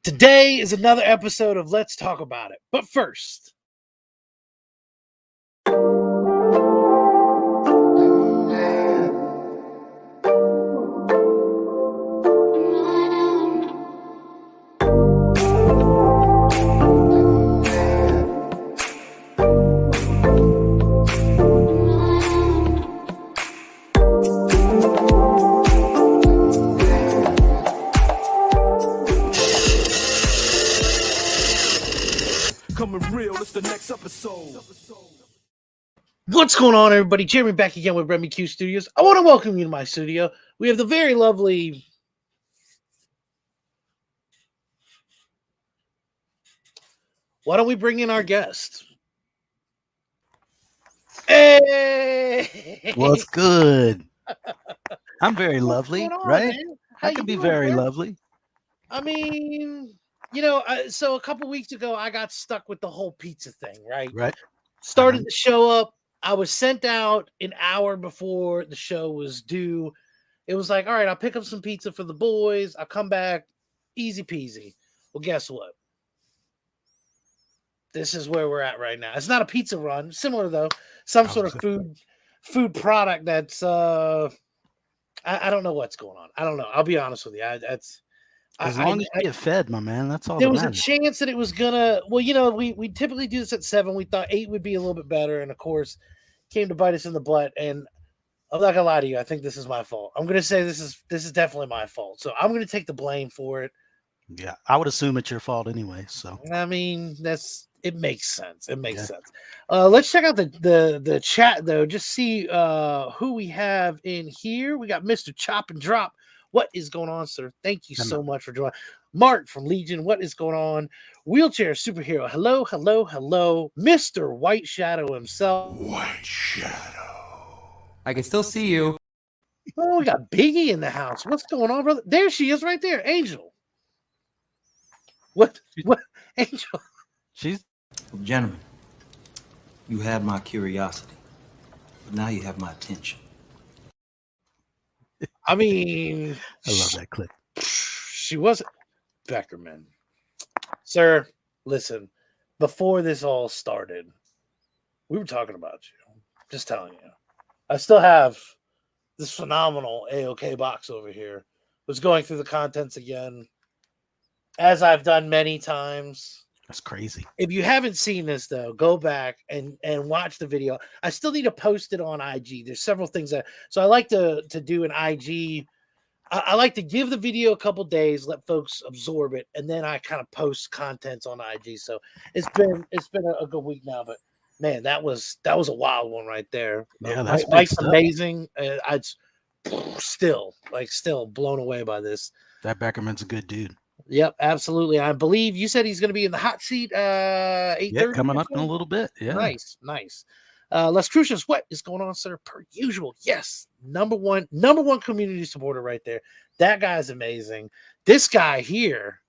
Today is another episode of Let's Talk About It. But first, Coming real, it's the next episode. what's going on, everybody? Jeremy back again with Remy Q Studios. I want to welcome you to my studio. We have the very lovely... Why don't we bring in our guest? Hey! What's good? I'm very What's lovely, going on, right? man? How I you can be doing, very man? lovely. I mean, so a couple weeks ago, I got stuck with the whole pizza thing, right? Right. Started the show up. I was sent out an hour before the show was due. It was like, all right, I'll pick up some pizza for the boys. I'll come back, easy peasy. Well, guess what? This is where we're at right now. It's not a pizza run, similar though. Some sort of food product that's I don't know what's going on. I don't know. I'll be honest with you. As long as you get fed, my man, that's all there that was a matters. chance that it was gonna. Well, we typically do this at 7. We thought 8 would be a little bit better, and of course, came to bite us in the butt. And I'm not gonna lie to you. I think this is my fault. I'm gonna say this is definitely my fault. So I'm gonna take the blame for it. Yeah, I would assume it's your fault anyway. So I mean, it makes sense. It makes sense. Let's check out the chat though. Just see who we have in here. We got Mr. Chop and Drop. What is going on, sir? Thank you so much for joining. Mark from Legion. What is going on? Wheelchair superhero. Hello, hello, hello. Mr. White Shadow himself. White Shadow. I can still see you. Oh, we got Biggie in the house. What's going on, brother? There she is, right there, Angel. What? Angel? she's Gentlemen, you had my curiosity, but now you have my attention. I mean, I love that clip. she wasn't Beckerman. Sir, listen, before this all started, we were talking about you. Just telling you. I still have this phenomenal AOK box over here. Was going through the contents again, as I've done many times. That's crazy. If you haven't seen this, though, go back and watch the video. I still need to post it on IG. There's several things so I like to do an IG. I like to give the video a couple days, let folks absorb it, and then I kind of post contents on IG. So it's been a good week now, but man, that was a wild one right there. Yeah, that's Mike's big stuff. amazing. I'd still blown away by this. That Beckerman's a good dude. Yep, absolutely. I believe you said he's going to be in the hot seat 8:30. Yeah, coming up in a little bit. Yeah. Nice. Les Crucius, what is going on, sir? Per usual. Yes. Number one community supporter right there. That guy's amazing. This guy here.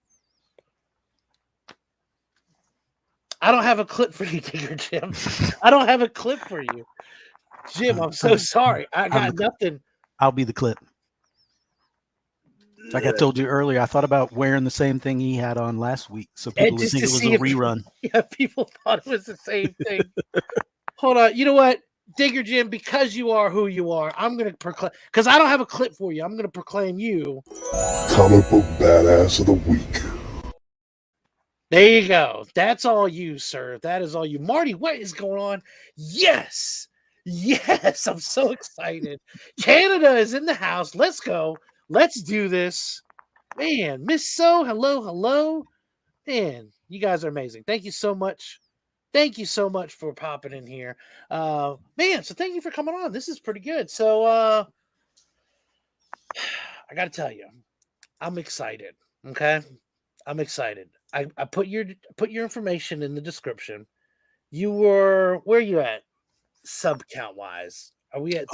I don't have a clip for you, Digger Jim. I don't have a clip for you. Jim, I'm so sorry. I got nothing. I'll be the clip. Like I told you earlier, I thought about wearing the same thing he had on last week, so people would think it was a rerun. Yeah, people thought it was the same thing. Hold on. You know what? Digger Jim, because you are who you are, I'm going to proclaim, because I don't have a clip for you, I'm going to proclaim you Comic book badass of the week. There you go. That's all you, sir. That is all you. Marty, what is going on? Yes. I'm so excited. Canada is in the house. Let's go. Let's do this. Man, Miss So, hello. Man, you guys are amazing. Thank you so much. Thank you so much for popping in here. Man, so thank you for coming on. This is pretty good. So I got to tell you, I'm excited. Okay? I'm excited. I put your information in the description. Where are you at sub count wise? Are we at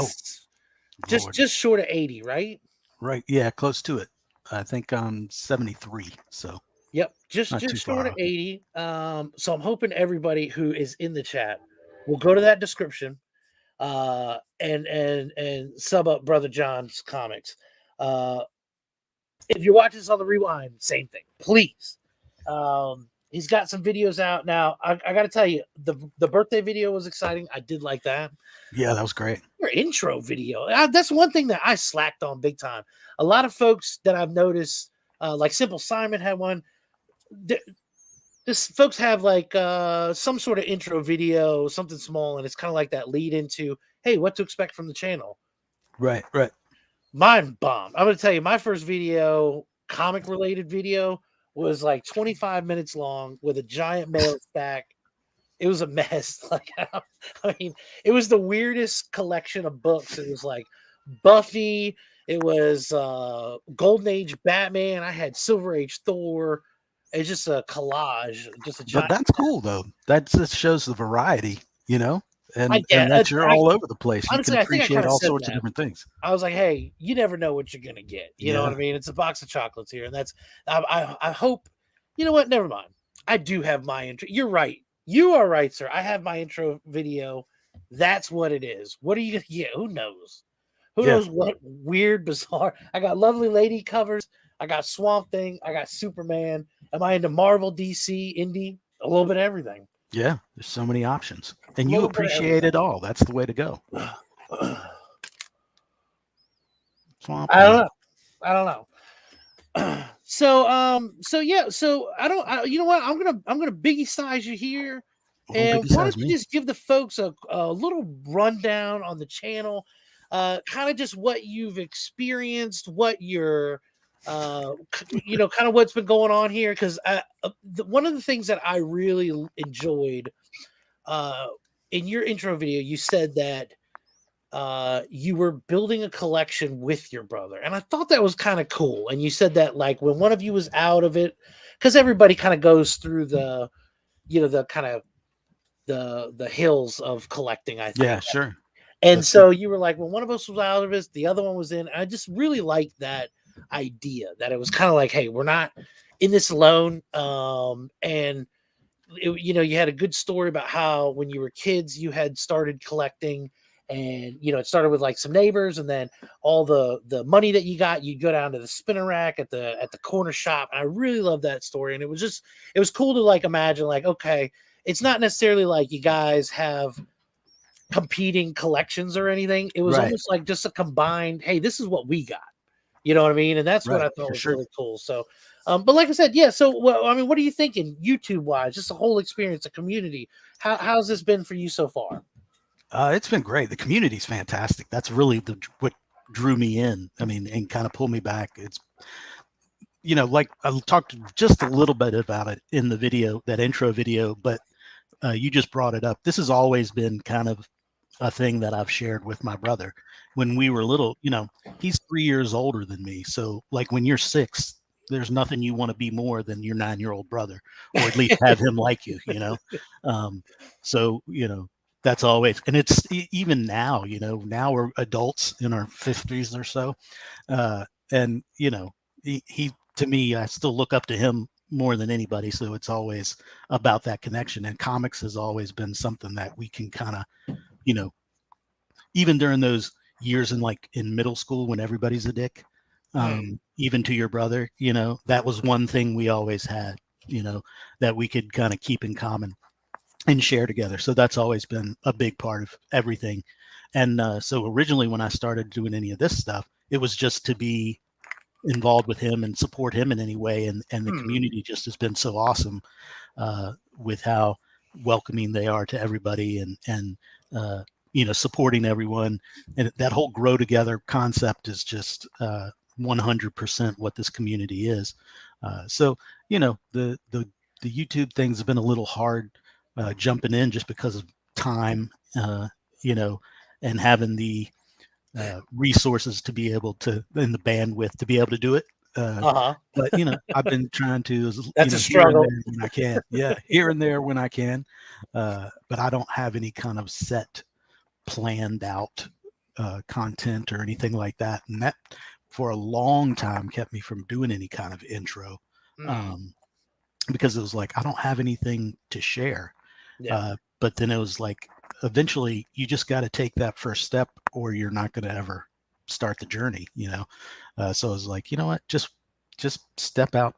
just short of 80, right? Right. Yeah, close to it. I think I'm 73. So yep, just short of 80. So I'm hoping everybody who is in the chat will go to that description and sub up Brother John's comics. If you're watching this on the rewind, same thing. Please He's got some videos out now. I got to tell you, the birthday video was exciting. I did like that. Yeah, that was great. Your intro video. That's one thing that I slacked on big time. A lot of folks that I've noticed, like Simple Simon had one. This folks have like some sort of intro video, something small, and it's kind of like that lead into, hey, what to expect from the channel. Right, right. Mine bombed. I'm gonna tell you, my first video, comic related video, was like 25 minutes long with a giant mail stack. It was a mess. Like, I mean, it was the weirdest collection of books. It was like Buffy, it was Golden Age Batman, I had Silver Age Thor. It's just a collage, just a But giant. that's cool though. That just shows the variety, you know, I and get that you're all over the place. You honestly, can I think I appreciate kinda all said sorts of that. different things. I was like, hey, you never know what you're gonna get. You know what I Yeah. mean? It's a box of chocolates here, and that's I hope. You know what? Never mind. I do have my intro. You're right. You are right, sir. I have my intro video. That's what it is. What are you gonna get? Who knows? Who Yeah. knows what weird, bizarre? I got Lovely Lady covers. I got Swamp Thing. I got Superman. Am I into Marvel, DC, indie? A little bit of everything. Yeah. There's so many options. And A you little bit of appreciate it all. That's the way to go. everything. Swamp I don't Thing. know. I don't know. So yeah, so you know what, I'm gonna biggie size you here, Well, don't and big why size don't you me. just give the folks a little rundown on the channel, kind of just what you've experienced, what your you know, kind of what's been going on here, because one of the things that I really enjoyed uh in your intro video, you said that you were building a collection with your brother, and I thought that was kind of cool. And you said that like when one of you was out of it, because everybody kind of goes through the, you know, the kind of the hills of collecting, I Yeah, think. sure. And That's true. so you were like, when one of us was out of it, the other one was in. I just really liked that idea, that it was kind of like, hey, we're not in this alone. And you know, you had a good story about how when you were kids you had started collecting, and you know, it started with like some neighbors, and then all the money that you got, you'd go down to the spinner rack at the corner shop. And I really love that story, and it was cool to like imagine, like, okay, it's not necessarily like you guys have competing collections or anything. It was Right, almost like just a combined, hey, this is what we got. You know what I mean? And that's what right, I thought for was sure. really cool. So, but like I said, yeah. So, well, I mean, what are you thinking, YouTube wise? Just the whole experience, the community. How's this been for you so far? It's been great. The community's fantastic. That's really what drew me in. I mean, and kind of pulled me back. It's, you know, like I talked just a little bit about it in the video, that intro video, but you just brought it up. This has always been kind of a thing that I've shared with my brother. When we were little, you know, he's 3 years older than me. So like when you're 6, there's nothing you want to be more than your 9-year-old brother, or at least have him like you, you know? So, you know, that's always, and it's even now, you know, now we're adults in our 50s or so. And, you know, he, to me, I still look up to him more than anybody. So it's always about that connection. And comics has always been something that we can kind of, you know, even during those years in middle school when everybody's a dick, Hmm. even to your brother, you know, that was one thing we always had, you know, that we could kind of keep in common and share together. So that's always been a big part of everything. And so originally when I started doing any of this stuff, it was just to be involved with him and support him in any way. And the Hmm. community just has been so awesome with how welcoming they are to everybody, and you know, supporting everyone. And that whole grow together concept is just 100% what this community is. So, you know, the YouTube thing's been a little hard jumping in just because of time, you know, and having the resources to be able to, and the bandwidth to be able to do it. Uh-huh. But you know, I've been trying to, you That's a know, here and struggle. there when I can. Yeah, here and there when I can. But I don't have any kind of set, planned out content or anything like that, and that for a long time kept me from doing any kind of intro, Hmm. um, because it was like I don't have anything to share. Yeah. But then it was like eventually you just got to take that first step, or you're not going to ever start the journey, you know. So I was like, you know what, just step out,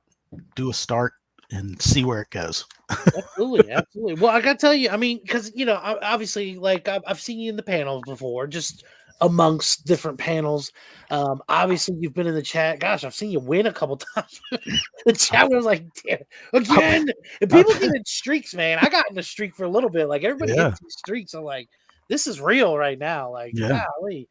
do a start, and see where it goes. Absolutely, absolutely. Well, I gotta tell you, I mean, because obviously, like I've seen you in the panels before, just amongst different panels. Obviously, you've been in the chat. Gosh, I've seen you win a couple times. The chat was like, damn, again. And people get in streaks, man. I got in a streak for a little bit. Like everybody Yeah. hits these streaks. I'm like, this is real right now. Like, Yeah. golly.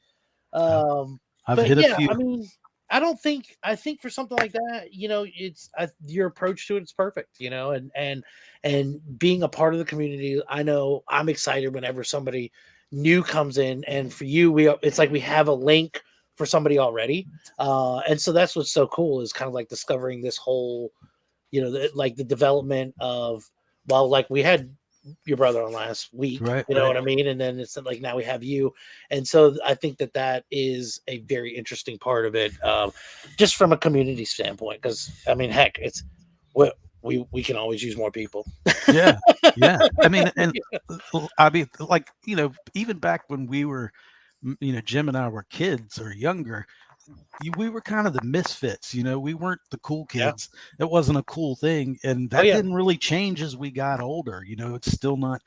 I've But hit a yeah, few. I mean, I think for something like that, your approach to it is perfect, and being a part of the community. I know I'm excited whenever somebody new comes in, and for you, it's like we have a link for somebody already, and so that's what's so cool is kind of like discovering this whole, like the development of, well, like we had your brother on last week, Right, you know right. what I mean? And then it's like now we have you, and so I think that is a very interesting part of it, just from a community standpoint. Because I mean, heck, it's we can always use more people. Yeah, yeah. I mean, and I mean, like even back when we were, Jim and I were kids or younger, we were kind of the misfits. We weren't the cool Yeah. kids. It wasn't a cool thing, and Oh that yeah. didn't really change as we got older. It's still not.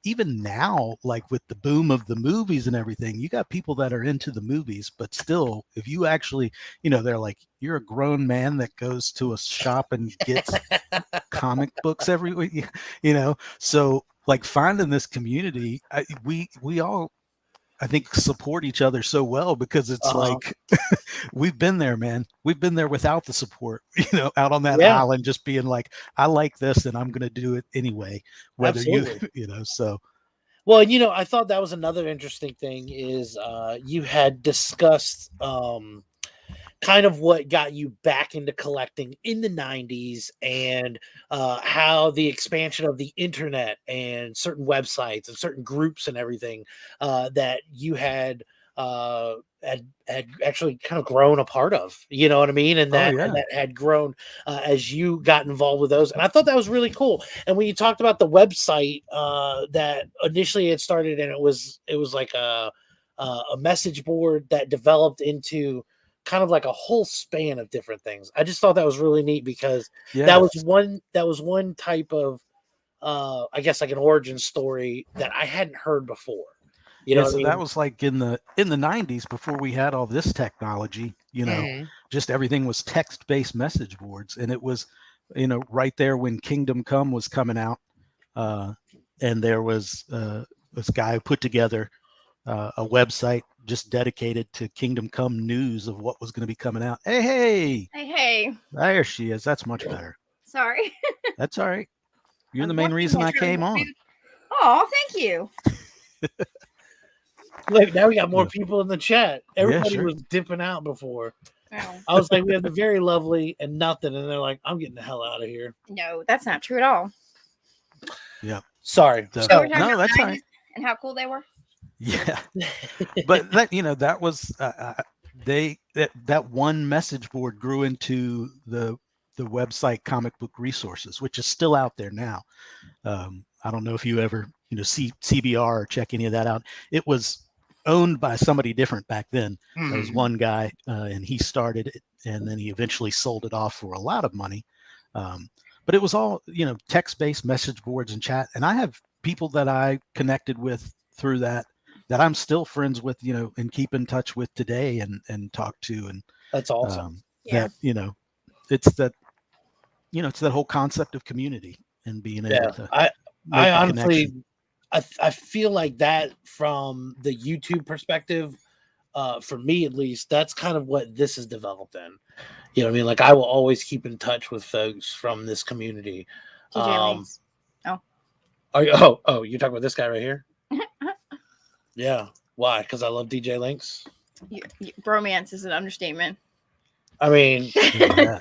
Even now, like with the boom of the movies and everything, you got people that are into the movies, but still, if you actually, they're like, you're a grown man that goes to a shop and gets comic books every week, So like finding this community, we all, I think, support each other so well because it's Uh-huh. like we've been there, man. We've been there without the support, out on that Yeah. island, just being like, I like this and I'm going to do it anyway, whether you, Absolutely. so. Well, I thought that was another interesting thing is you had discussed kind of what got you back into collecting in the 90s, and how the expansion of the internet and certain websites and certain groups and everything that you uh, had actually kind of grown a part of, you know what I mean? And Oh that yeah. had grown as you got involved with those. And I thought that was really cool. And when you talked about the website that initially it started, and it was like a message board that developed into kind of like a whole span of different things. I just thought that was really neat because that was Yes. one type of I guess like an origin story that I hadn't heard before. You know Yeah, what I so that mean? was like in the 90s before we had all this technology, Mhm. just everything was text-based message boards, and it was, right there when Kingdom Come was coming out, and there was this guy who put together a website just dedicated to Kingdom Come news of what was going to be coming out. Hey, Hey. there she is. That's much better. Sorry. That's all right. You're I the was main watching reason my I came show. on. Oh, thank you. Look, now we got more Yeah. people in the chat. Yeah, Everybody sure. was dipping out before. Oh, I was like, we have the very lovely and nothing, and they're like, I'm getting the hell out of here. no, that's not true at all. Yeah. Sorry. So, So we're talking no, about that's all 90s right. and how cool they were. Yeah. But that was that one message board grew into the website Comic Book Resources, which is still out there now. I don't know if you ever see CBR or check any of that out. It was owned by somebody different back then. There was one guy, and he started it, and then he eventually sold it off for a lot of money. But it was all text-based message boards and chat, and I have people that I connected with through that I'm still friends with, and keep in touch with today and talk to, and That's awesome. Yeah. that it's that it's that whole concept of community and being able to I make the honestly, connection. I feel like that from the YouTube perspective, for me at least, that's kind of what this is developed in. You know what I mean? Like I will always keep in touch with folks from this community. DJ Links. You're talking about this guy right here? Yeah. Why? Because I love DJ Links. Bromance is an understatement. I mean, Yeah.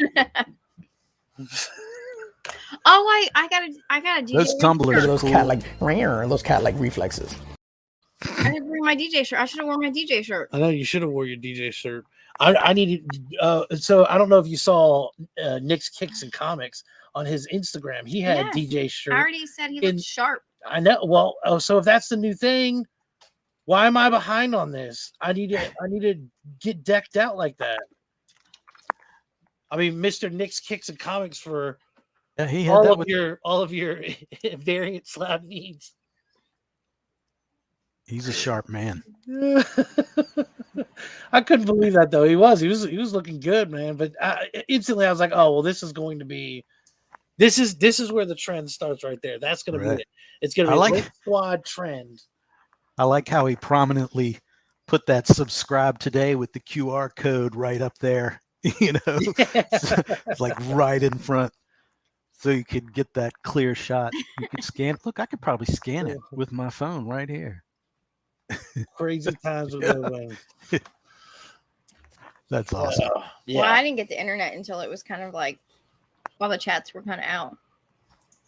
Oh, I got a DJ. Those tumblers shirt. are Those cool. cat-like reflexes. I didn't bring my DJ shirt. I should have worn my DJ shirt. I know you should have wore your DJ shirt. I needed. So I don't know if you saw Nick's Kicks and Comics on his Instagram. He had Yes. DJ shirt. I already said he looked sharp. I know. Well, so if that's the new thing, why am I behind on this? I need to get decked out like that. I mean, Mr. Nick's Kicks and Comics for Yeah, he had that with. all of your variant slab needs. He's a sharp man. I couldn't believe that though. He was looking good, man. But instantly I was like, oh well, this is going to be. This is where the trend starts right there. That's going to be it. It's going to be a Link Squad trend. I like how he prominently put that subscribe today with the QR code right up there. You know, it's like right in front, so you could get that clear shot. You could scan. Look, I could probably scan it with my phone right here. Crazy times with living. That's awesome. Yeah. Well, I didn't get the internet until it was kind of like while the chats were kind of out.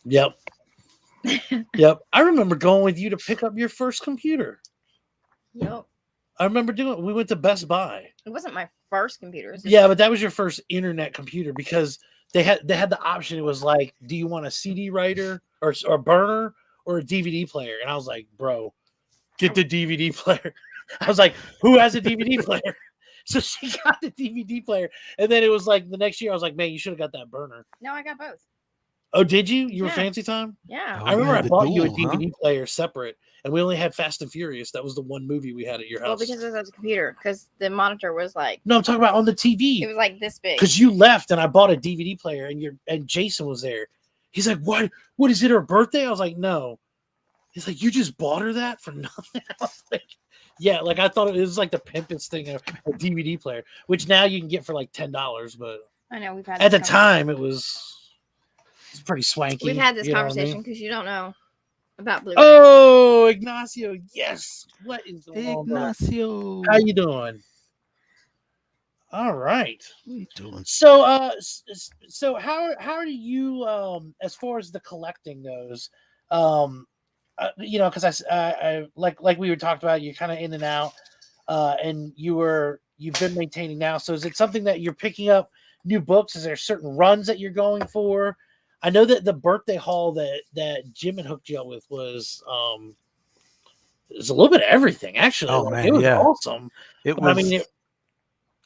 Yep. Yep. I remember going with you to pick up your first computer. Yep. I remember doing it. We went to Best Buy. It wasn't my first computer. Yeah, but that was your first internet computer because they had the option. It was like, do you want a CD writer or a burner or a DVD player? And I was like, bro, get the DVD player. I was like, who has a DVD player? So she got the DVD player. And then it was like the next year, I was like, man, you should have got that burner. No, I got both. Oh, did you? You were Fancy Time? Yeah. I remember I bought you a DVD player separate, and we only had Fast and Furious. That was the one movie we had at your house. Well, because it was a computer, because the monitor was like... No, I'm talking about on the TV. It was like this big. Because you left, and I bought a DVD player, and Jason was there. He's like, what? What, is it her birthday? I was like, no. He's like, you just bought her that for nothing? I was like, yeah, like I thought it was like the pimpest thing, a DVD player, which now you can get for like $10, but I know we've had at the time it was pretty swanky. We've had this conversation because you don't know about Blu-ray. Oh, Ignacio, yes. What is going on, Ignacio? How you doing? All right. What are you doing? So so how do you as far as the collecting goes, you know, because I like we were talking about, you're kind of in and out, and you've been maintaining now. So is it something that you're picking up new books? Is there certain runs that you're going for? I know that the birthday haul that Jim had hooked you up with was a little bit of everything, actually. Oh, like, man, it was yeah. awesome. It was. I mean,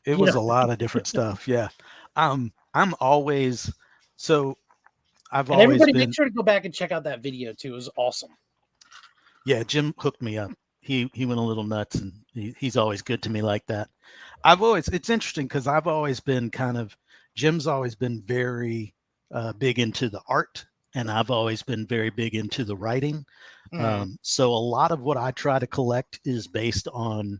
it was a lot of different stuff. Yeah. I'm always so. I've and always everybody been. make sure to go back and check out that video too. It was awesome. Yeah, Jim hooked me up. He went a little nuts, and he's always good to me like that. It's interesting because I've always been Jim's always been very big into the art, and I've always been very big into the writing. So a lot of what I try to collect is based on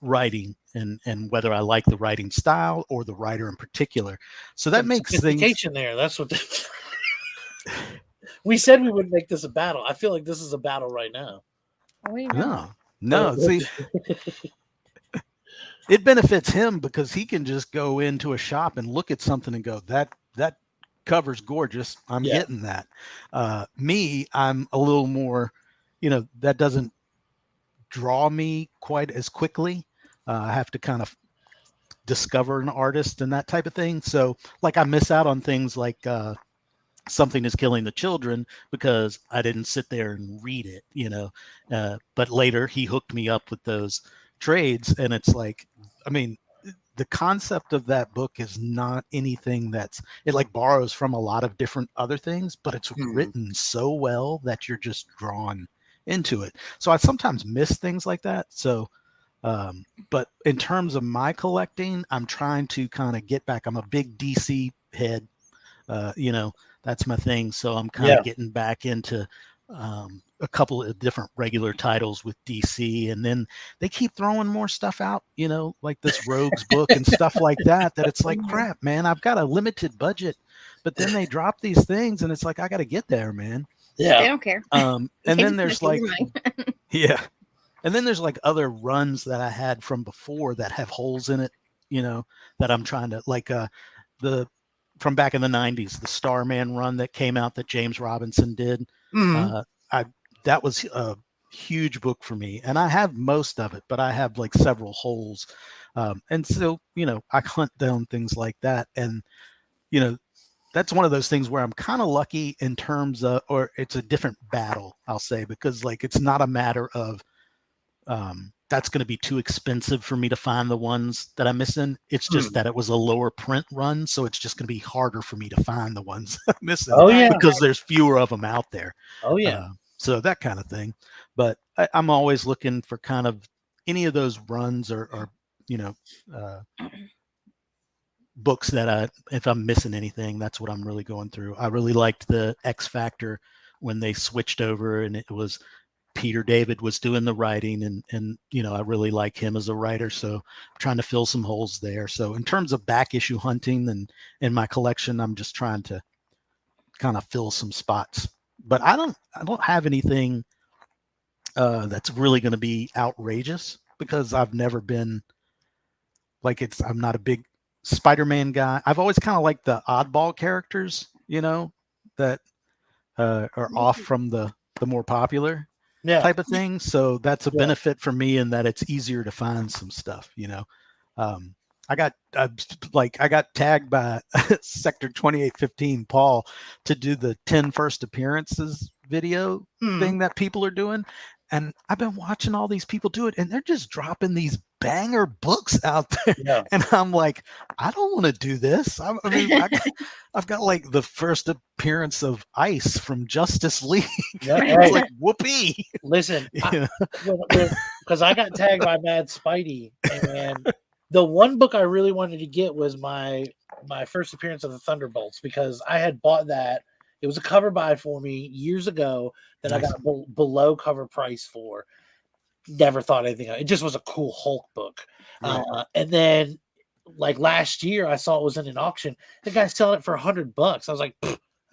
writing and whether I like the writing style or the writer in particular. So that makes things there. That's what we said we would make this a battle. I feel like this is a battle right now. No. See, it benefits him because he can just go into a shop and look at something and go, that cover's gorgeous. I'm getting that. Me, I'm a little more, that doesn't draw me quite as quickly. I have to kind of discover an artist and that type of thing. So like I miss out on things like Something is Killing the Children because I didn't sit there and read it, but later he hooked me up with those trades, and it's like, I mean, the concept of that book is not anything it like borrows from a lot of different other things, but it's written so well that you're just drawn into it. So I sometimes miss things like that. So, but in terms of my collecting, I'm trying to kind of get back. I'm a big DC head, that's my thing. So I'm kind of getting back into a couple of different regular titles with DC, and then they keep throwing more stuff out, like this Rogues book and stuff like that it's like, crap, man, I've got a limited budget, but then they drop these things and it's like, I got to get there, man. Yeah. They don't care. And then there's like, and then there's like other runs that I had from before that have holes in it, that I'm trying to like, from back in the 90s, the Starman run that came out that James Robinson did. That was a huge book for me, and I have most of it, but I have like several holes. And so, I hunt down things like that. And, that's one of those things where I'm kind of lucky in terms of, or it's a different battle, I'll say, because like, it's not a matter of, that's going to be too expensive for me to find the ones that I'm missing. It's just that it was a lower print run, so it's just going to be harder for me to find the ones I'm missing. Oh yeah, because there's fewer of them out there. oh yeah. So that kind of thing. But I'm always looking for kind of any of those runs or books that if I'm missing anything, that's what I'm really going through. I really liked the X Factor when they switched over and it was Peter David was doing the writing and I really like him as a writer. So I'm trying to fill some holes there. So in terms of back issue hunting and in my collection, I'm just trying to kind of fill some spots. But I don't have anything that's really going to be outrageous because I've never been I'm not a big Spider-Man guy. I've always kind of liked the oddball characters, that are off from the more popular type of thing. So that's a benefit for me in that it's easier to find some stuff, I got tagged by Sector 2815 Paul to do the 10 first appearances video thing that people are doing. And I've been watching all these people do it and they're just dropping these banger books out there. Yeah. And I'm like, I don't want to do this. I've got like the first appearance of Ice from Justice League. Yeah, It's right. like, whoopee. Listen, because I got tagged by Mad Spidey, and the one book I really wanted to get was my first appearance of the Thunderbolts because I had bought that. It was a cover buy for me years ago that I got below cover price for. Never thought anything of it. It just was a cool Hulk book. Right. And then, like last year, I saw it was in an auction. The guy selling it for $100. I was like,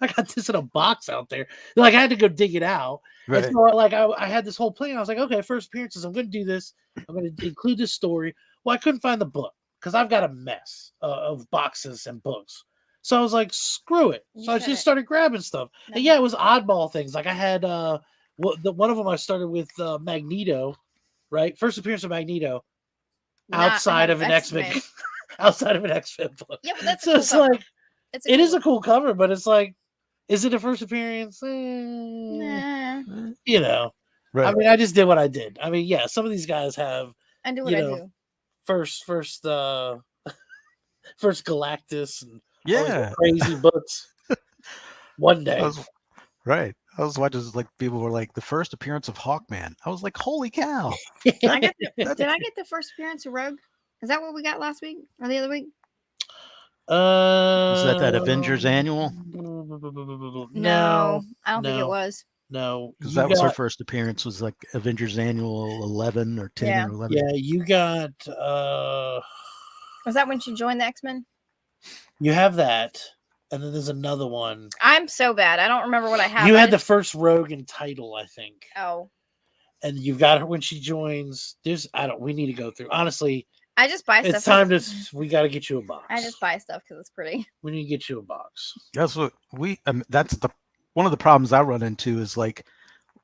I got this in a box out there. Like I had to go dig it out. Right. And so, like I had this whole plan. I was like, okay, first appearances. I'm going to do this. I'm going to include this story. Well, I couldn't find the book because I've got a mess of boxes and books. So I was like, screw it. So I just started grabbing stuff. And yeah, it was oddball things. Like I had one of them I started with Magneto, right? First appearance of Magneto outside of an X-Men outside of an X-Men book. Yeah, but that's so cool it's cover. like it is a cool cover, but it's like, is it a first appearance? Nah. Right. I mean, I just did what I did. I mean, yeah, some of these guys have I do what I do. first Galactus and Yeah. crazy books. One day. Right. I was watching like people were like the first appearance of Hawkman. I was like, holy cow. Did I get the first appearance of Rogue? Is that what we got last week or the other week? Was that Avengers annual? No, I don't think it was. No, because that was her first appearance. Was like Avengers annual 11 or 10 or 11. Yeah, you got. Was that when she joined the X-Men? You have that, and then there's another one. I'm so bad. I don't remember what I have. You had the first Rogue and title, I think. Oh. And you've got her when she joins. We need to go through. Honestly, I just buy stuff. It's time we got to get you a box. I just buy stuff because it's pretty. We need to get you a box. That's what that's one of the problems I run into is like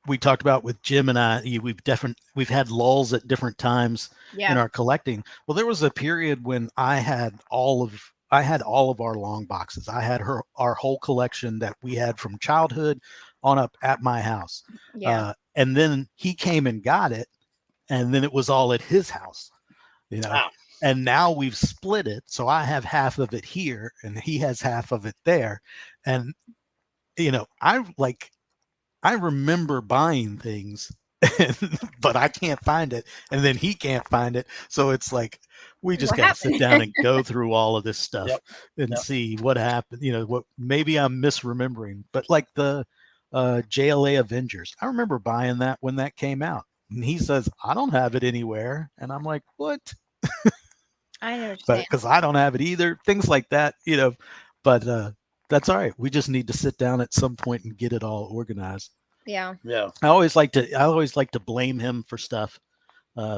we talked about with Jim and I, we've had lulls at different times in our collecting. Well, there was a period when I had all of our long boxes. I had our whole collection that we had from childhood on up at my house. Yeah. And then he came and got it, and then it was all at his house, Wow. And now we've split it. So I have half of it here and he has half of it there. And, I remember buying things, but I can't find it. And then he can't find it. So it's like, we just got to sit down and go through all of this stuff and see what happened. What maybe I'm misremembering, but like the JLA Avengers, I remember buying that when that came out. And he says, I don't have it anywhere. And I'm like, what? I understand. But because I don't have it either. Things like that, but that's all right. We just need to sit down at some point and get it all organized. Yeah. Yeah. I always like to blame him for stuff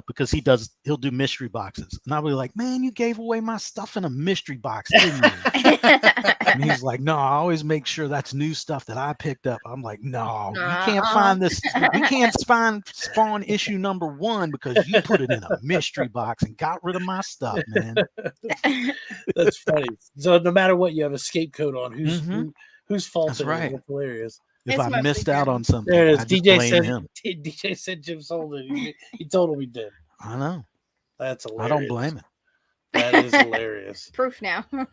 because he'll do mystery boxes. And I'll be like, man, you gave away my stuff in a mystery box, didn't you? And he's like, no, I always make sure that's new stuff that I picked up. I'm like, no, you can't find this. We can't find Spawn issue number 1 because you put it in a mystery box and got rid of my stuff, man. That's funny. So no matter what, you have a scapegoat on whose fault That's it is. right. That's hilarious. If I missed out on something, there it is. I just blame him. DJ said Jim sold it. He told him he did. I know. That's hilarious. I don't blame it. That is hilarious. Proof now. I mean,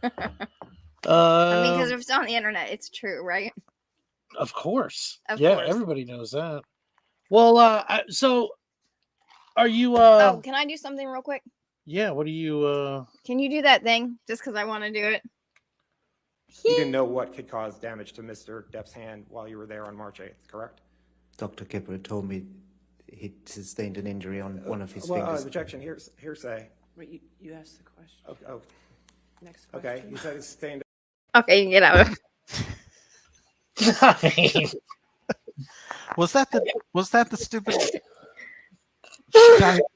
because Um, if it's on the internet, it's true, right? of course. Of Yeah, course. everybody knows that. Well, so are you? Oh, can I do something real quick? Yeah. What do you? Can you do that thing just because I want to do it? You didn't know what could cause damage to Mr. Depp's hand while you were there on March 8th, correct? Dr. Kipper told me he sustained an injury on one of his Well, fingers. objection, hearsay. Wait, you asked the question. Oh, Next question. okay. You said he sustained. Okay, you can get out of it. I mean, Was that the stupid?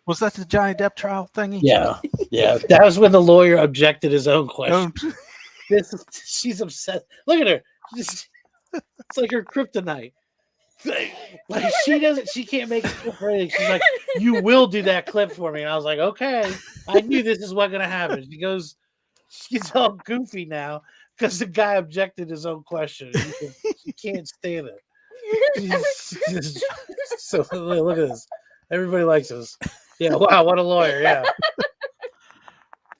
Was that the Johnny Depp trial thingy? yeah. That was when the lawyer objected his own question. Oh, She's upset. Look at her. It's like her kryptonite. Like she can't make a clip for anything. She's like, you will do that clip for me. And I was like, okay. I knew this is what's gonna happen. She gets all goofy now because the guy objected his own question. She can't stand it. So look at this. Everybody likes this. Yeah, wow, what a lawyer. Yeah.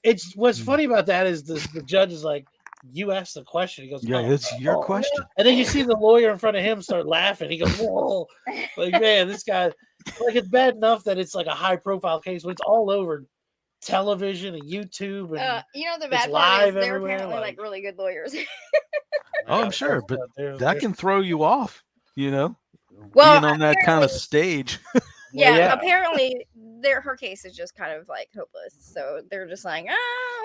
It's what's funny about that is the judge is like, you asked the question. He goes, yeah, "Oh, it's your oh." question. And then you see the lawyer in front of him start laughing. He goes, whoa. Like, man, this guy, like, it's bad enough that it's like a high profile case, but it's all over television and YouTube. And You know, the it's bad part is live they're everywhere, apparently like- like really good lawyers. Oh, I'm sure, but that can throw you off. You know, Well, being on that kind of apparently- stage. yeah, apparently her case is just kind of like hopeless. So they're just like,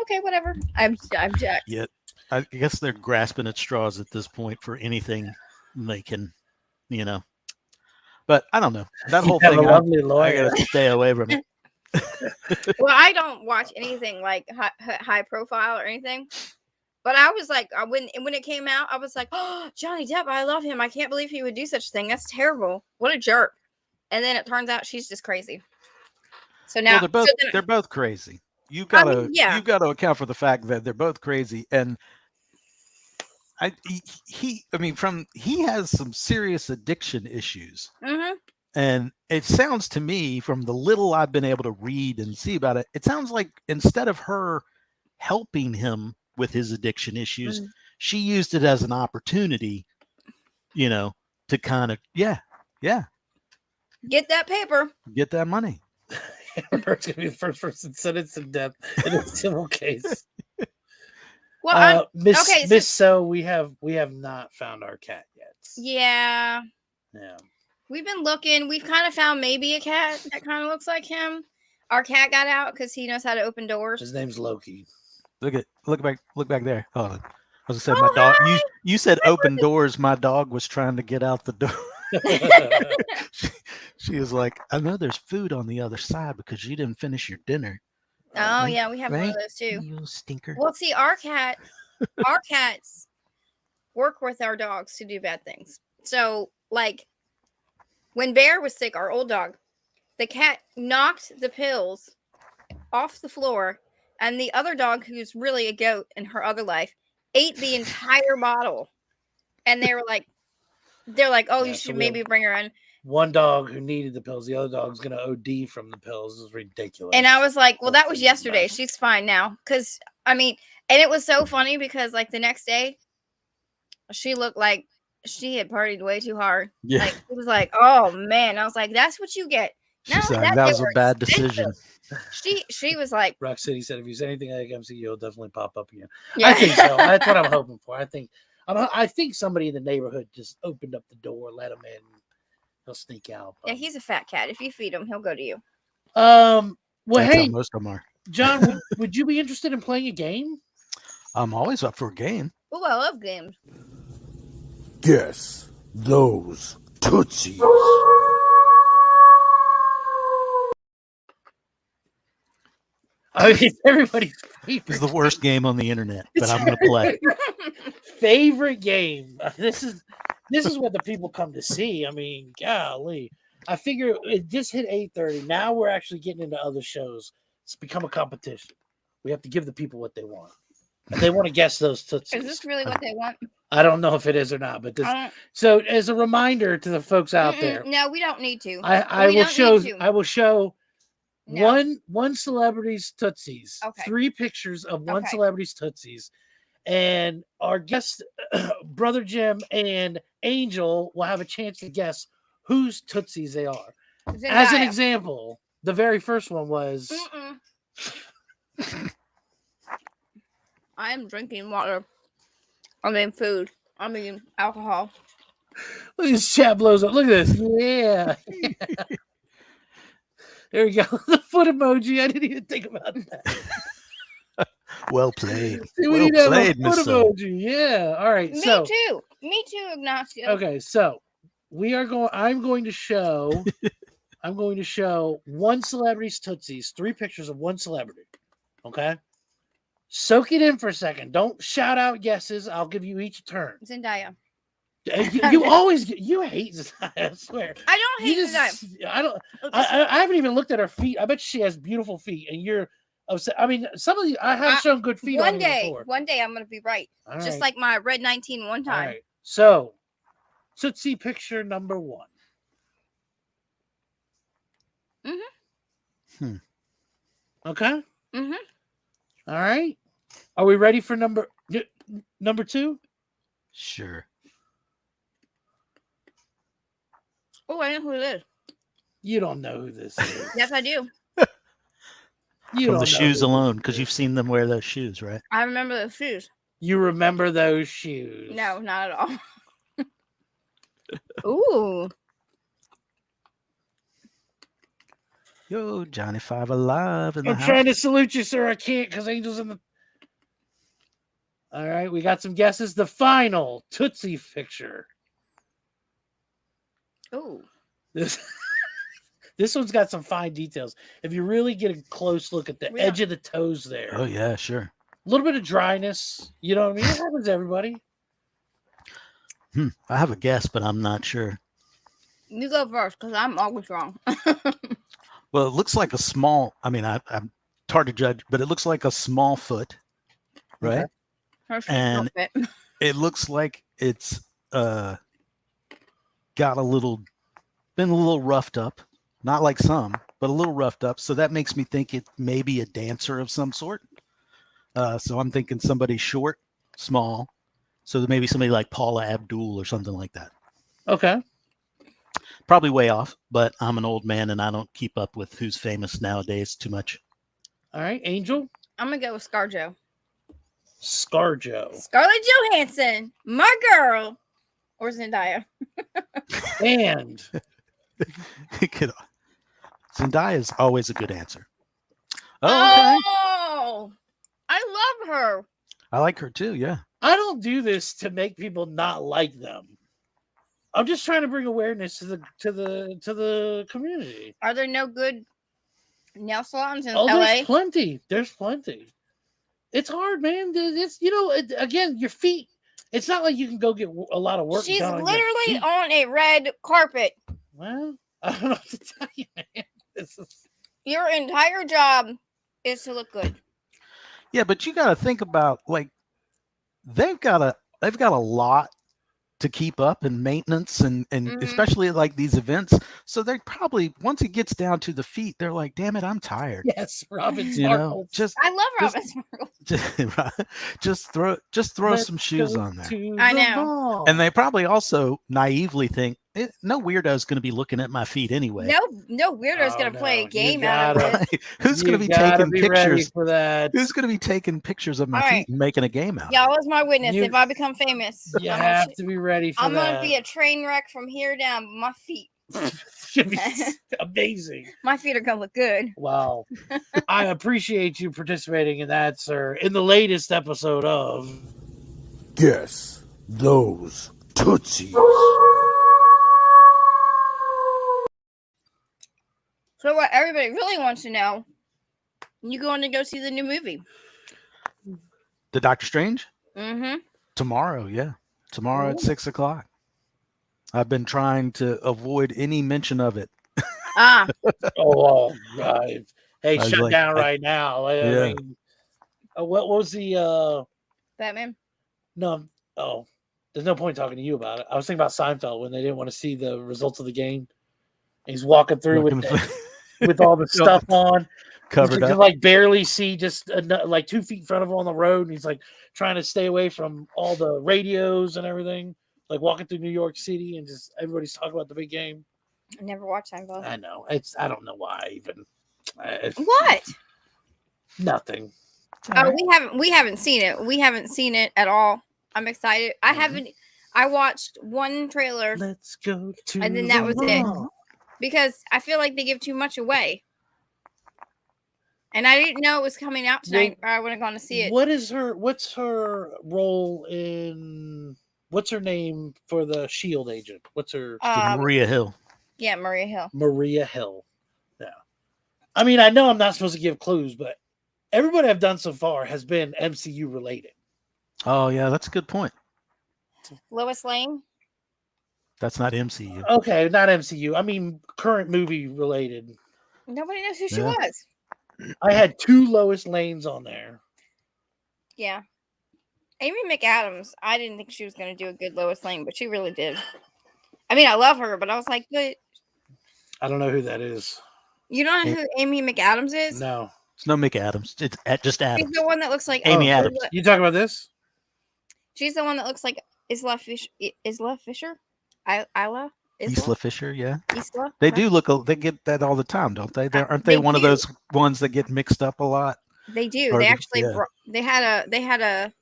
okay, whatever. I'm jacked. Yet, I guess they're grasping at straws at this point for anything they can, you know. But I don't know that whole have thing. a lovely I lawyer. gotta stay away from it. Well, I don't watch anything like high profile or anything. But I was like, when it came out, I was like, oh, Johnny Depp, I love him. I can't believe he would do such a thing. That's terrible. What a jerk. And then it turns out she's just crazy. So now Well, they're both crazy. You gotta you gotta account for the fact that they're both crazy, and he has some serious addiction issues. Mm-hmm. And it sounds to me, from the little I've been able to read and see about it, it sounds like instead of her helping him with his addiction issues, she used it as an opportunity, you know, to kind of get that paper, get that money. Robert's gonna be the first person sentenced to death in a civil case. Well, Miss So we have not found our cat yet. Yeah. Yeah. We've been looking. We've kind of found maybe a cat that kind of looks like him. Our cat got out because he knows how to open doors. His name's Loki. Look back there. Hold on. I was gonna say my dog. You said open doors. My dog was trying to get out the door. she was like, I know there's food on the other side because you didn't finish your dinner. Oh yeah, we have one of those too. You stinker. Well, see, our cats work with our dogs to do bad things. So, like, when Bear was sick, our old dog, the cat knocked the pills off the floor, and the other dog, who's really a goat in her other life, ate the entire bottle. And they're like, oh, you should maybe bring her in. One dog who needed the pills, the other dog's gonna OD from the pills. This is ridiculous. And I was like, well, that was yesterday. She's fine now. Because, I mean, and it was so funny because, like, the next day, she looked like she had partied way too hard. Yeah. Like, it was like, oh, man. I was like, that's what you get. She said that was a bad decision. She was like, Rock City said, if you say anything like MCU, it'll definitely pop up again. Yeah. I think so. That's what I'm hoping for. I think somebody in the neighborhood just opened up the door, let him in. He'll sneak out. Yeah, he's a fat cat. If you feed him, he'll go to you. Well, That's hey, how most of them are. John, would you be interested in playing a game? I'm always up for a game. Oh, I love games. Guess those Tootsies. I mean, everybody's favorite. It's the worst game on the internet, but I'm going to play. Favorite game. This is what the people come to see. I mean, golly. I figure it just hit 8:30. Now we're actually getting into other shows. It's become a competition. We have to give the people what they want. And they want to guess those Tootsies. Is this really what they want? I don't know if it is or not, but this. So as a reminder to the folks out there, No, we don't need to. I will show No. One celebrity's Tootsies. Okay. 3 pictures of one Okay. celebrity's Tootsies. And our guest, Brother Jim and Angel, will have a chance to guess whose Tootsies they are. As an Zendaya. example, the very first one was... I am drinking water. I mean food. I mean alcohol. Look at this chat blows up. Look at this. Yeah. There we go. The foot emoji. I didn't even think about that. Well played. See, we Well need to have a played, foot Miss Sue. emoji. Yeah. All right. Me So too. Me too, Ignacio. okay. So we are going. I'm going to show. One celebrity's Tootsies. 3 pictures of one celebrity. Okay. Soak it in for a second. Don't shout out guesses. I'll give you each a turn. Zendaya. You always get. You hate Zendaya. I swear. I don't hate You Zendaya. just, I don't. I haven't even looked at her feet. I bet she has beautiful feet, and you're upset. I mean, some of you I have shown good feet on you before. One day I'm gonna be right. All Just right. like my red 19 one All time. right. So, Tootsie picture number 1. Okay. Mhm. All right. Are we ready for number 2? Sure. Oh, I know who it is. You don't know who this is. Yes, I do. You From don't the know shoes who alone, this because is. you've seen them wear those shoes, right? I remember those shoes. You remember those shoes? No, not at all. Ooh. Yo, Johnny Five alive in the I'm house. trying to salute you, sir. I can't because Angel's in the. All right, we got some guesses. The final Tootsie picture. Ooh. This one's got some fine details. If you really get a close look at the Yeah. edge of the toes there, Oh yeah, sure. a little bit of dryness. You know what I mean? It happens to everybody. I have a guess, but I'm not sure. You go first, because I'm always wrong. Well, it looks like a small. I mean, I'm it's hard to judge, but it looks like a small foot, right? Her shoes And don't fit. it looks like it's got been a little roughed up, not like some, but a little roughed up. So that makes me think it may be a dancer of some sort. So I'm thinking somebody short, small. So maybe somebody like Paula Abdul or something like that. Okay. Probably way off, but I'm an old man and I don't keep up with who's famous nowadays too much. All right, Angel. I'm going to go with ScarJo. ScarJo. Scarlett Johansson, my girl, or Zendaya. And Zendaya is always a good answer. Oh, okay. Oh, I love her. I like her too. Yeah. I don't do this to make people not like them. I'm just trying to bring awareness to the community. Are there no good nail salons in Oh, LA? there's plenty. There's plenty. It's hard, man. It's again, your feet. It's not like you can go get a lot of work She's done. on your literally feet. on a red carpet. Well, I don't know what to tell you, man. Your entire job is to look good. Yeah, but you got to think about like they've got a lot to keep up and maintenance and especially at like these events. So they're probably once it gets down to the feet, they're like, damn it, I'm tired. Yes, Robin You know, Sparkles. just I love Robin Sparkles. just throw Let's some shoes go on there. to I the know. mall. And they probably also naively think no weirdo's going to be looking at my feet anyway. No weirdo's Oh, gonna play no. a You game out of gotta- it. Who's going to You be gotta taking be ready pictures? for that? Who's going to be taking pictures of my All feet right. and making a game out? Y'all is my witness. You- If I become famous, You I'm have to be ready for I'm that. gonna be a train wreck from here down. My feet, It's gonna be amazing. my feet are gonna look good. Wow. I appreciate you participating in that, sir. In the latest episode of Guess those Tootsies. So what everybody really wants to know, you going to go see the new movie? The Doctor Strange? Mm-hmm. Tomorrow, yeah. Tomorrow at Ooh. 6:00. I've been trying to avoid any mention of it. Ah, oh God. Hey, I was shut like, down right now. I Yeah. mean, what was the Batman. no oh there's no point talking to you about it. I was thinking about Seinfeld when they didn't want to see the results of the game. He's walking through with with all the stuff on. Covered You can up. like barely see just like 2 feet in front of him on the road, and he's like trying to stay away from all the radios and everything. Like walking through New York City, and just everybody's talking about the big game. I never watched Seinfeld. I know I don't know why even. What? Nothing. Oh, we haven't seen it. We haven't seen it at all. I'm excited. I haven't. I watched one trailer. Let's go to And then that was it. mall. Because I feel like they give too much away. And I didn't know it was coming out tonight, or I would have gone to see it. What's her role in? What's her name for the Shield agent? What's her? Maria Hill. Yeah, Maria Hill. Maria Hill. Yeah. I mean, I know I'm not supposed to give clues, but everybody I've done so far has been MCU related. Oh yeah, that's a good point. Lois Lane. That's not MCU. Okay, not MCU. I mean, current movie related. Nobody knows who she Yeah. was. I had 2 Lois Lanes on there. Yeah. Amy McAdams. I didn't think she was going to do a good Lois Lane, but she really did. I mean, I love her, but I was like, but I don't know who that is. you don't know who Amy McAdams is? No. It's no Mick Adams. It's just She's Adams. the one that looks like Amy Adams. You talking about this? She's the one that looks like Isla Fisher. Isla Fisher? Isla Fisher, yeah. Isla? They do look. They get that all the time, don't they? Aren't they one of do. those ones that get mixed up a lot? They do. Or They the- actually yeah. they had a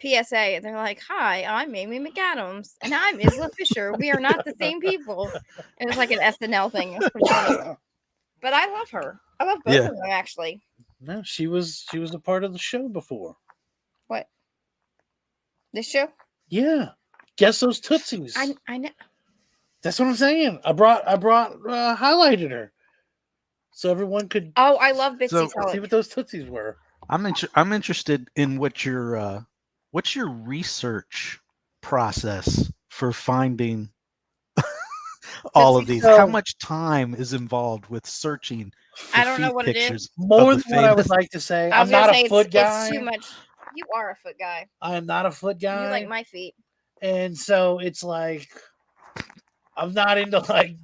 PSA, and they're like, "Hi, I'm Amy McAdams, and I'm Isla Fisher. We are not the same people." It was like an SNL thing. It was pretty funny. But I love her. I love both Yeah. of them actually. No, she was a part of the show before. What? This show? Yeah. Guess those Tootsies. I know. That's what I'm saying. I highlighted her so everyone could Oh, I love Bitsy So- see Tulloch. what those Tootsies were. I'm interested in what's your research process for finding all of these. How much time is involved with searching? I for don't know feet what it is. pictures More of than the what I would famous- like to say. I was I'm gonna not say a foot guy. It's too much. You are a foot guy. I am not a foot guy. You like my feet. And so it's like I'm not into like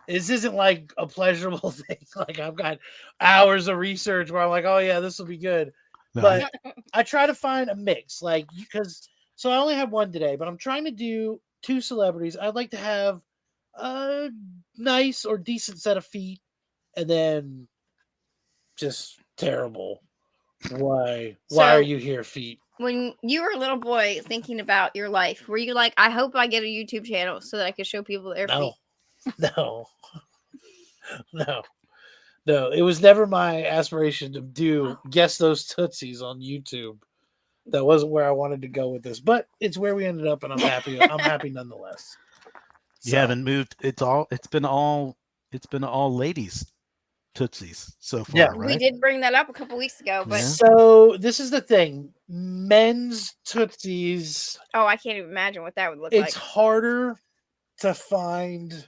this isn't like a pleasurable thing. Like I've got hours of research where I'm like, oh yeah, this will be good. No, But I try to find a mix, like because so I only have one today, but I'm trying to do 2 celebrities. I'd like to have a nice or decent set of feet, and then just terrible. Why are So- you here, feet? When you were a little boy thinking about your life, were you like, I hope I get a YouTube channel so that I can show people their No, feet? no, no. It was never my aspiration to guess those Tootsies on YouTube. That wasn't where I wanted to go with this, but it's where we ended up, and I'm happy. I'm happy nonetheless. you haven't moved. It's been all ladies Tootsies so far, Yeah. right? We did bring that up a couple weeks ago, but Yeah. So this is the thing: men's Tootsies. oh, I can't even imagine what that would look It's like. harder to find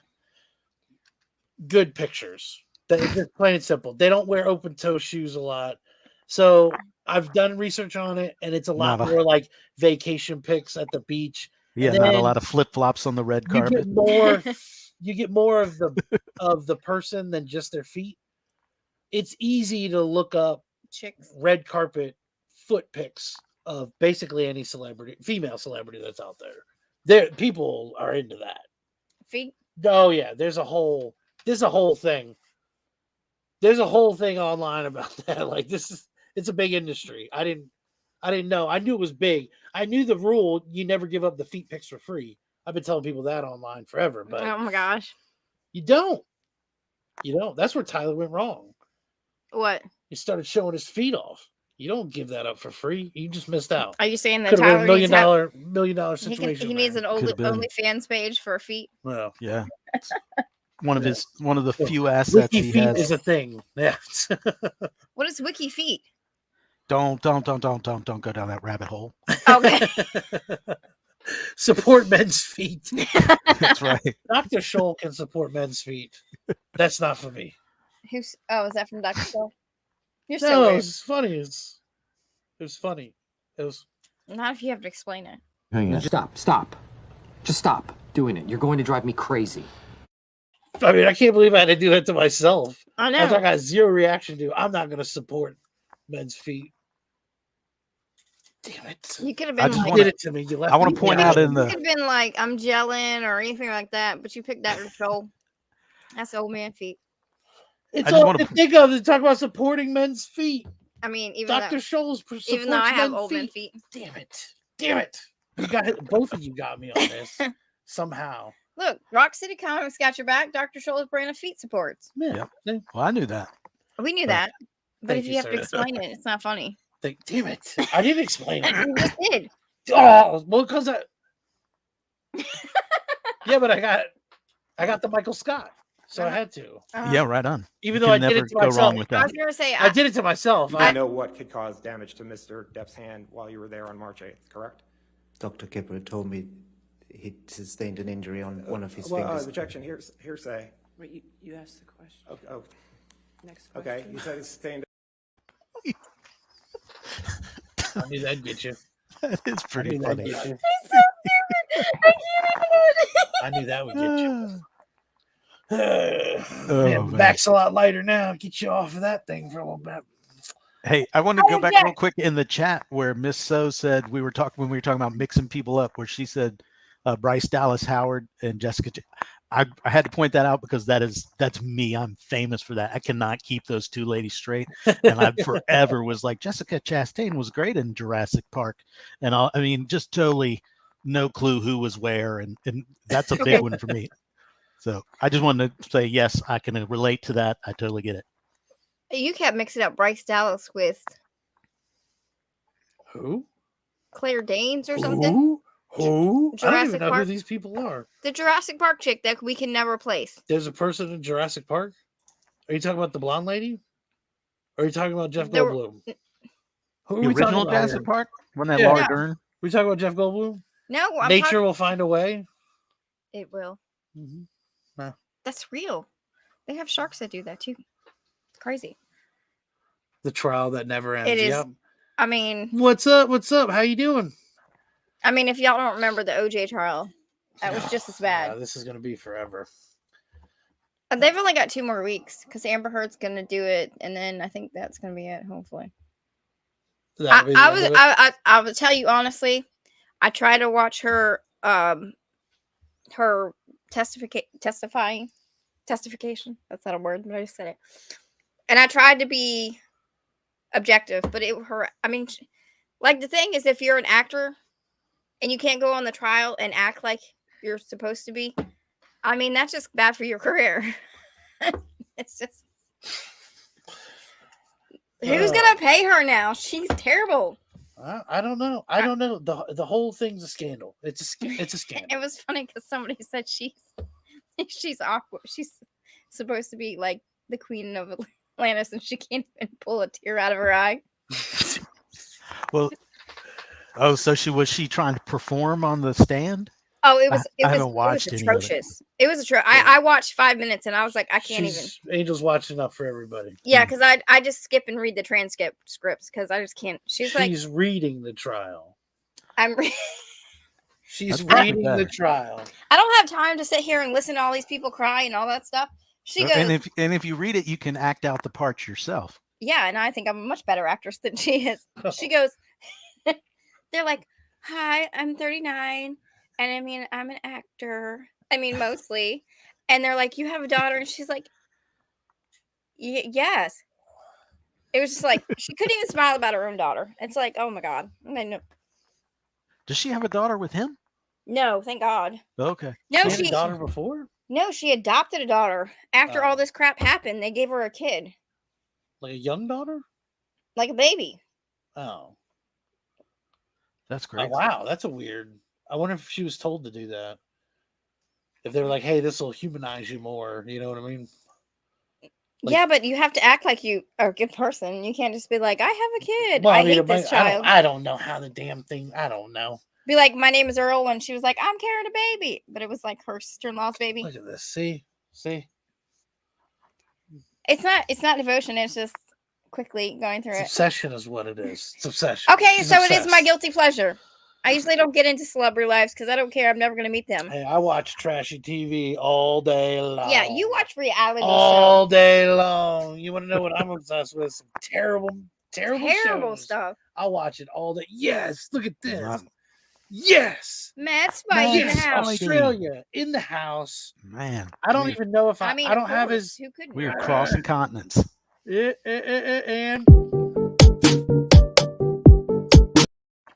good pictures. It's plain and simple. They don't wear open toe shoes a lot, so I've done research on it, and it's a lot Not a- more like vacation pics at the beach. Yeah, and not a then lot of flip flops on the red You carpet. get more. You get more of the person than just their feet. It's easy to look up Chicks. red carpet foot pics of basically any celebrity, female celebrity that's out there. People are into that. Feet. Oh yeah, there's a whole thing. There's a whole thing online about that. Like it's a big industry. I didn't know. I knew it was big. I knew the rule: you never give up the feet pics for free. I've been telling people that online forever, but Oh my gosh. you don't. You don't. That's where Tyler went wrong. What? He started showing his feet off. You don't give that up for free. You just missed out. Are you saying that Could have been Tyler a $1 needs to have, million dollar he, situation. he needs an Could've been. OnlyFans page for feet? Well, Yeah. It's one of Yeah. one of the Yeah. few assets wiki he feet has. is a thing. Yeah. What is Wiki Feet? Don't go down that rabbit hole. Okay. Support men's feet. That's right. Dr. Scholl can support men's feet. That's not for me. Who's? Oh, is that from Dr. Phil? You're so No, weird. it's funny. It was funny. It was Not if you have to explain it. No, stop. Just stop doing it. You're going to drive me crazy. I mean, I can't believe I had to do that to myself. I know. After I got zero reaction to, I'm not going to support men's feet. Damn it! You could have I been just like, You wanna- did it to me. You left I want me to point down. out in you the could have been like, I'm gelling or anything like that, but you picked Dr. Scholl. That's old man feet. It's I just all wanna- I can think of to talk about supporting men's feet. I mean, Dr. Scholl's supports even though I have men's old man feet. feet. Damn it! Damn it! You got both of you got me on this somehow. Look, Rock City Comics got your back. Dr. Scholl's brand of feet supports. Yeah. Well, I knew that. We knew But- that. But Thank if you, you have to sir. explain it, it's not funny. Damn it! I didn't explain it. You just did. Oh, well, because I. Yeah, but I got the Michael Scott, so I had to. Yeah, right on. Even You though I can did never it to go myself. wrong with I that. was gonna say I did it to myself. You didn't know what could cause damage to Mr. Depp's hand while you were there on March 8th, correct? Dr. Kipper told me he sustained an injury on one of his Well, fingers. objection, hearsay. Wait, you asked the question. Oh, Next question. okay. You said he sustained. I knew that'd get you. That is I pretty knew that'd funny. get you. I can't even. I knew that would get you. Oh, Man, man. back's a lot lighter now. Get you off of that thing for a little bit. Hey, I want to go Oh, back yeah. real quick in the chat where Miss So said when we were talking about mixing people up, where she said Bryce Dallas Howard and Jessica. I had to point that out because that's me. I'm famous for that. I cannot keep those two ladies straight, and I forever was like Jessica Chastain was great in Jurassic Park, and I mean just totally no clue who was where, and that's a big one for me. So I just wanted to say yes, I can relate to that. I totally get it. You kept mixing up Bryce Dallas with Who? Claire Danes or something. Who? I don't Jurassic even know Park? who these people are. The Jurassic Park chick that we can never place. There's a person in Jurassic Park. Are you talking about the blonde lady? Or are you talking about Jeff There were- Goldblum? Who are The we talking original about Jurassic here? Park, wasn't that Yeah. Laura Yeah. Dern? We talking about Jeff Goldblum? No, I'm Nature talking. will find a way. It will. Mm-hmm. That's real. They have sharks that do that too. It's crazy. The trial that never ends. It is. Yep. I mean, What's up? What's up? How you doing? if y'all don't remember the OJ trial, that was just as Yeah, bad. this is gonna be forever. And they've only got 2 more weeks because Amber Heard's gonna do it, and then I think that's gonna be it. Hopefully, That'll be the end of it. I will tell you honestly, I try to watch her her testification. That's not a word, but I just said it. And I tried to be objective, but like the thing is, if you're an actor and you can't go on the trial and act like you're supposed to be, that's just bad for your career. It's just who's gonna pay her now? She's terrible. I don't know. I don't know. The whole thing's a scandal. It's a scandal. It was funny because somebody said she's awkward. She's supposed to be like the queen of Atlantis, and she can't even pull a tear out of her eye. Well, oh, so was she trying to perform on the stand? Oh, it was haven't watched any of it. atrocious. It was atrocious. I watched 5 minutes and I was like, I can't even. Angel's watching up for everybody. Yeah, because I just skip and read the transcript scripts because I just can't. She's like, reading the trial. She's That's probably reading the better. trial. I don't have time to sit here and listen to all these people cry and all that stuff. She goes, And if you read it, you can act out the parts yourself. yeah, and I think I'm a much better actress than she is. She goes, they're like, hi, I'm 39. And I'm an actor. Mostly. And they're like, you have a daughter. And she's like, yes. It was just like, she couldn't even smile about her own daughter. It's like, oh my God. Does she have a daughter with him? No, thank God. Okay. No, She had a daughter before? No, she adopted a daughter. After all this crap happened, they gave her a kid. Like a young daughter? Like a baby. Oh. That's Oh, great. wow. That's a weird. I wonder if she was told to do that. If they were like, hey, this will humanize you more. You know what I mean? Like- yeah, but you have to act like you are a good person. You can't just be like, I have a kid. Well, I mean, hate this child. I don't know how the damn thing. I don't know. Be like, my name is Earl, and she was like, I'm carrying a baby. But it was like her sister-in-law's baby. Look at this. See? It's not devotion, it's just quickly going through It's it. obsession is what it is. It's obsession. Okay, She's so it is my obsessed. guilty pleasure. I usually don't get into celebrity lives because I don't care. I'm never going to meet them. Hey, I watch trashy TV all day long. Yeah, you watch reality all shows. day long. You want to know what I'm obsessed with? Some terrible shows. Stuff. I'll watch it all day. Yes, look at this. Right. Yes. Matt Spidey in the Yes, house. Australia in the house. Man, I don't even know if I mean, I don't of have course, his. Who couldn't? we are crossing continents. And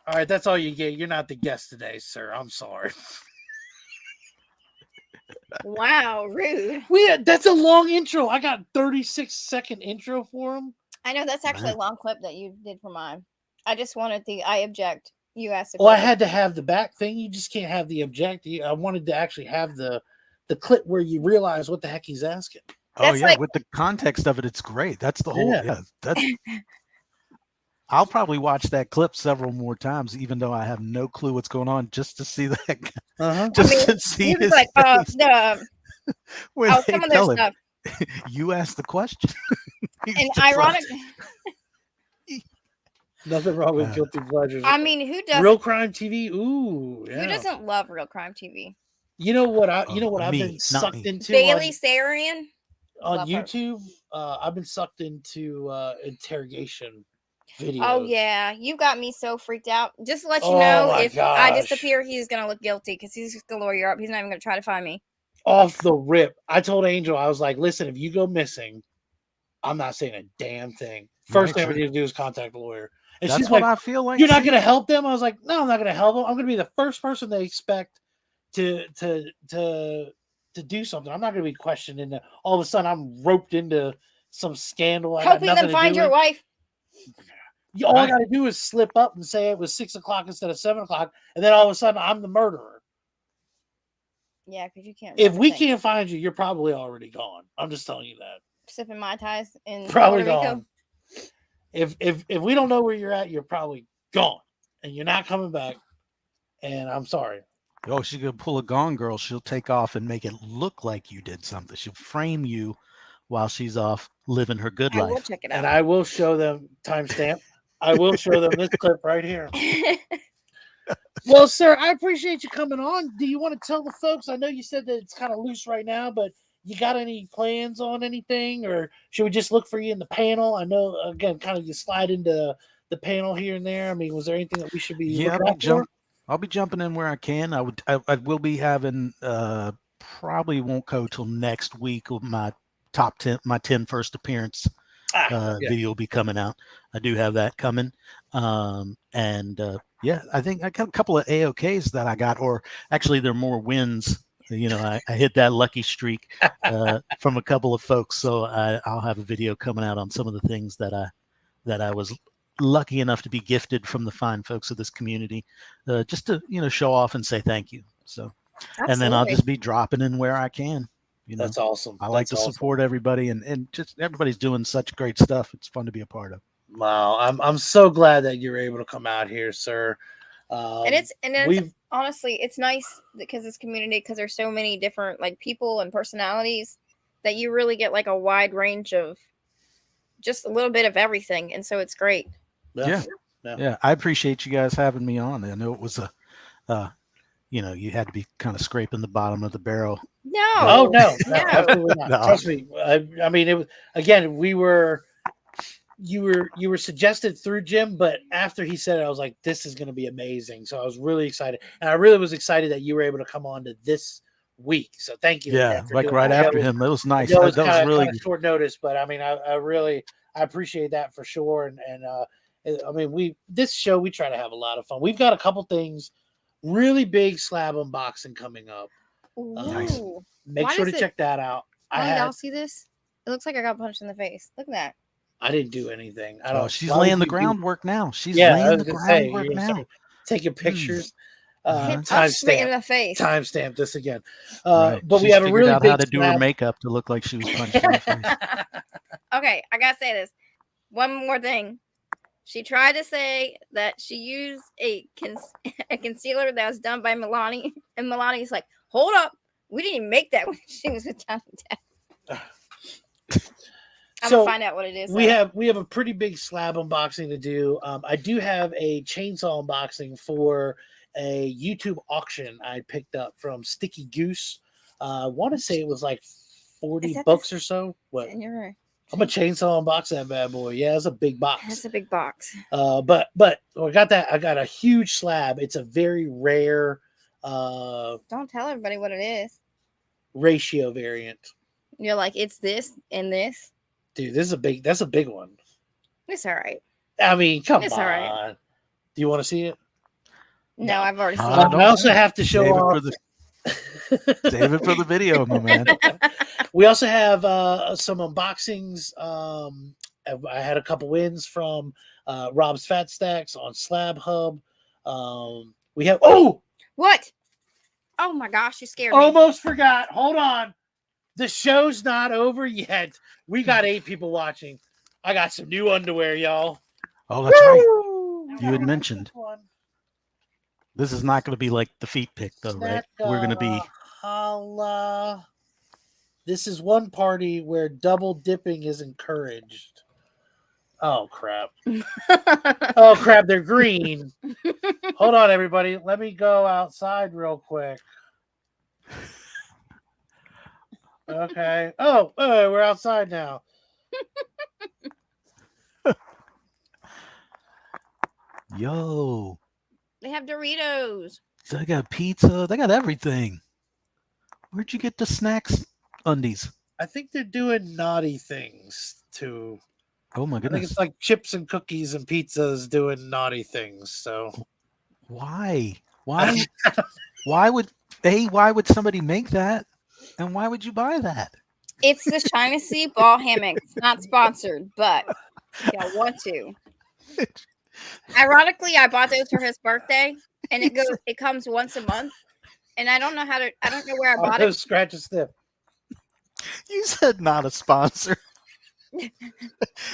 all right, that's all you get. You're not the guest today, sir. I'm sorry. Wow, rude. That's a long intro. I got 36-second intro for him. I know that's actually a long clip that you did for mine. I just wanted I object. You asked. Well, I had to have the back thing. You just can't have the object. I wanted to actually have the clip where you realize what the heck he's asking. That's Yeah, with the context of it, it's great. That's the whole. Yeah, that's. I'll probably watch that clip several more times, even though I have no clue what's going on, just to see that. Just to see his like, face. When some of their stuff. You asked the question. And ironic. Nothing wrong with guilty pleasures. I mean, who does real crime TV? Ooh, yeah. Who doesn't love real crime TV? You know what? I've been sucked into. Bailey Sarian on YouTube. I've been sucked into interrogation videos. Oh yeah, you got me so freaked out. Just to let you know, if I disappear, he's gonna look guilty because he's just gonna lawyer up. He's not even gonna try to find me. Off the rip, I told Angel, I was like, "Listen, if you go missing, I'm not saying a damn thing. First thing we need to do is contact a lawyer." And that's she's what like, I feel like. You're not gonna help them. I was like, "No, I'm not gonna help them. I'm gonna be the first person they expect to do something. I'm not gonna be questioned into all of a sudden I'm roped into some scandal. Helping them find your wife." All I got to do is slip up and say it was 6 o'clock instead of 7 o'clock, and then all of a sudden I'm the murderer. Yeah, because you can't. If we can't find you, you're probably already gone. I'm just telling you that. Sipping Mai Tais in probably Puerto gone. Rico. If we don't know where you're at, you're probably gone, and you're not coming back. And I'm sorry. Oh, she's gonna pull a Gone Girl. She'll take off and make it look like you did something. She'll frame you while she's off living her good life. I will check it out. And I will show them timestamp. I will show them this clip right here. Well, sir, I appreciate you coming on. Do you want to tell the folks? I know you said that it's kind of loose right now, but you got any plans on anything, or should we just look for you in the panel? I know, again, kind of you slide into the panel here and there. I mean, was there anything that we should be looking out for? I'll be jumping in where I can. I will be having probably won't go till next week with my top 10, my 10 first appearance video will be coming out. I do have that coming. Yeah, I think I got a couple of AOKs that I got, or actually they're more wins. You know, I hit that lucky streak from a couple of folks. So I'll have a video coming out on some of the things that I was lucky enough to be gifted from the fine folks of this community, just to, you know, show off and say thank you. So, absolutely. And then I'll just be dropping in where I can. You know, that's awesome. I like to support everybody, and just everybody's doing such great stuff. It's fun to be a part of. Wow, I'm so glad that you're able to come out here, sir. And it's honestly, it's nice because this community, because there's so many different like people and personalities that you really get like a wide range of just a little bit of everything, and so it's great. Yeah. I appreciate you guys having me on. I know it was you know, you had to be kind of scraping the bottom of the barrel. No, absolutely not. No. Trust me. I mean, it was, again, you were suggested through Jim, but after he said it, I was like, this is going to be amazing. So I was really excited, and I really was excited that you were able to come on to this week. So thank you. Yeah, like right after him, it was nice. That was really short notice, but I mean, I appreciate that for sure. And I mean, this show, we try to have a lot of fun. We've got a couple things, really big slab unboxing coming up. Nice. Make sure to check that out. Y'all see this? It looks like I got punched in the face. Look at that. I didn't do anything. She's laying the groundwork now. She's laying the groundwork now. Taking pictures. Timestamp in the face. Timestamp this again. Right. But we have a really big how to do her makeup to look like she was punched in the face. Okay, I gotta say this. One more thing. She tried to say that she used a concealer that was done by Milani, and Milani's like, "Hold up, we didn't even make that when she was with Johnny Depp." I'm gonna find out what it is. We have a pretty big slab unboxing to do. I do have a chainsaw unboxing for a YouTube auction I picked up from Sticky Goose. I want to say it was like 40 that bucks or so. What? And you're I'm a chainsaw unbox that bad boy. Yeah, it's a big box. That's a big box. But I got that. I got a huge slab. It's a very rare Don't tell everybody what it is. ratio variant. You're like, it's this and this. Dude, this is a big. That's a big one. It's all right. I mean, come It's on. all right. Do you want to see it? No, I've already seen I it. I also have to show Save it off. for the save it for the video, my man. We also have some unboxings. I had a couple wins from Rob's Fat Stacks on Slab Hub. We have What? Oh my gosh, you scared me. almost forgot. Hold on. The show's not over yet. We got 8 people watching. I got some new underwear, y'all. Oh, that's right. Woo! You had mentioned. This is not going to be like the feet pick, though, right? We're going to be. Holla. This is one party where double dipping is encouraged. Oh crap. Oh crap, they're green. Hold on, everybody. Let me go outside real quick. Okay. Oh, we're outside now. Yo, They have Doritos. they got pizza. They got everything. Where'd you get the snacks undies? I think they're doing naughty things too. Oh my I think goodness. it's like chips and cookies and pizzas doing naughty things. So Why? Why would somebody make that? And why would you buy that? It's the China Sea ball hammock. It's not sponsored, but if y'all want to. Ironically, I bought those for his birthday, and it comes once a month. And I don't know where I bought it. Scratch a sniff. You said not a sponsor.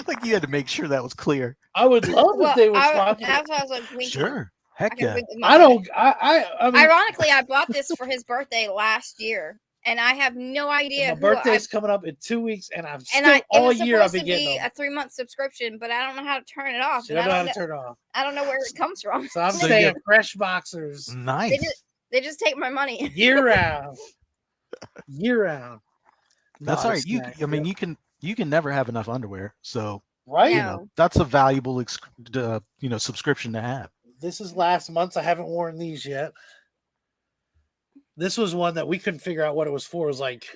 Like you had to make sure that was clear. I would love if they were I sponsored. was like, wink, Sure. I Heck can yeah. wink with my I finger. don't. I mean, Ironically, I bought this for his birthday last year, and I have no idea. my birthday's coming up in 2 weeks, and I'm still it all was year I've supposed been to be getting them. a 3-month subscription, but I don't know how to turn it off. She and don't know how to turn it off. I don't know where it comes from. So I'm So saying you- fresh boxers Nice. They just take my money. year round. Year round. That's Not a all right. snack. I mean, you can never have enough underwear. So right? you No. know that's a valuable subscription to have. This is last month's. I haven't worn these yet. This was one that we couldn't figure out what it was for. It was like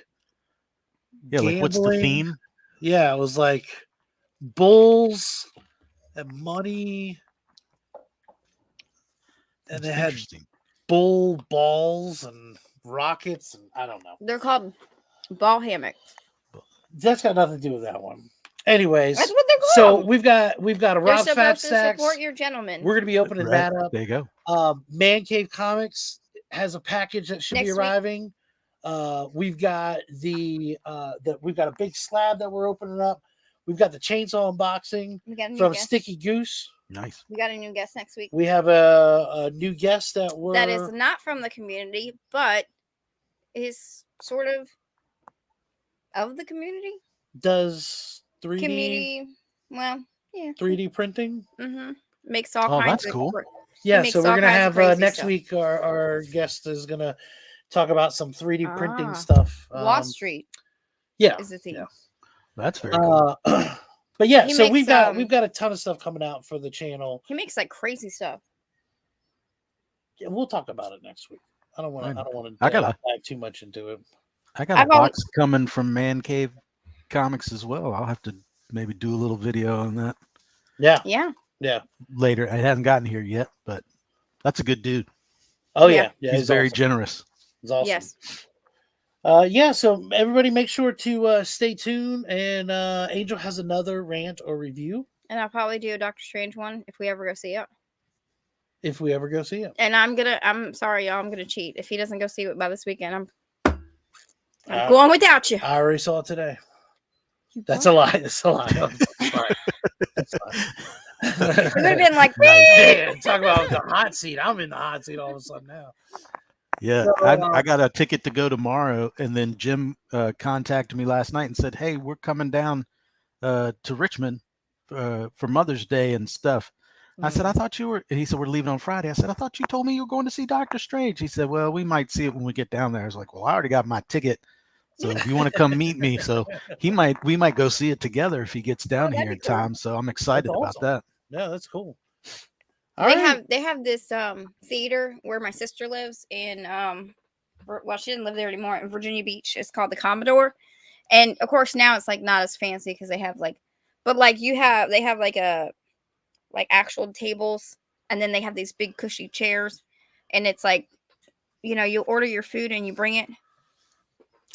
Yeah, like what's the gambling. theme? Yeah, it was like bulls and money, and It's it had interesting. bull balls and rockets, and I don't know. They're called ball hammock. That's got nothing to do with that one. Anyways, That's what they're so called. we've got a They're Rob Fat supposed to Stacks. support your gentleman. We're gonna be opening Right. that up. There you go. Man Cave Comics has a package that should Next be week. arriving. We've got we've got a big slab that we're opening up. We've got the chainsaw unboxing We got a new from guest. Sticky Goose. Nice. We got a new guest next week. We have a new guest that That is not from the community, but is sort of the community. does 3D Community. Well, yeah. 3D printing. Mm-hmm. Makes all Oh, kinds that's of cool. Yeah, makes so we're all gonna kinds of have crazy next stuff. week. Our guest is gonna talk about some 3D printing Ah. stuff. Wall Street Yeah, is the theme. yeah. That's very cool. But yeah, He so makes, we've got a ton of stuff coming out for the channel. He makes like crazy stuff. Yeah, we'll talk about it next week. I don't want to. I gotta- dive too much into it. I got a I've always- box coming from Man Cave Comics as well. I'll have to maybe do a little video on that Yeah, Yeah. yeah. later. It hasn't gotten here yet, but that's a good dude. Oh Yeah. yeah, He's very awesome. generous. He's awesome. Yes. Yeah. So everybody, make sure to stay tuned. And Angel has another rant or review And I'll probably do a Doctor Strange one if we ever go see it. if we ever go see it. And I'm sorry, y'all. I'm gonna cheat. If he doesn't go see it by this weekend, I'm Uh, going without you. I already saw it today. You That's what? a lie. That's a lie. I'm sorry. That's a lie. It would have been like, Yeah, talk about the hot seat. I'm in the hot seat all of a sudden now. Yeah, So, I got a ticket to go tomorrow, and then Jim contacted me last night and said, "Hey, we're coming down to Richmond for Mother's Day and stuff. I said, I thought you were, and he said, we're leaving on Friday. I said, I thought you told me you were going to see Doctor Strange. He said, well, we might see it when we get down there. I was like, well, I already got my ticket. So if you want to come meet me, so we might go see it together if he gets down that'd here be in cool. time. So I'm excited about awesome. that. Yeah, that's cool. They have this theater where my sister lives in well, she doesn't live there anymore, in Virginia Beach. It's called the Commodore. And of course now it's like not as fancy because they have like, but like they have like actual tables, and then they have these big cushy chairs, and it's like, you order your food and you bring it.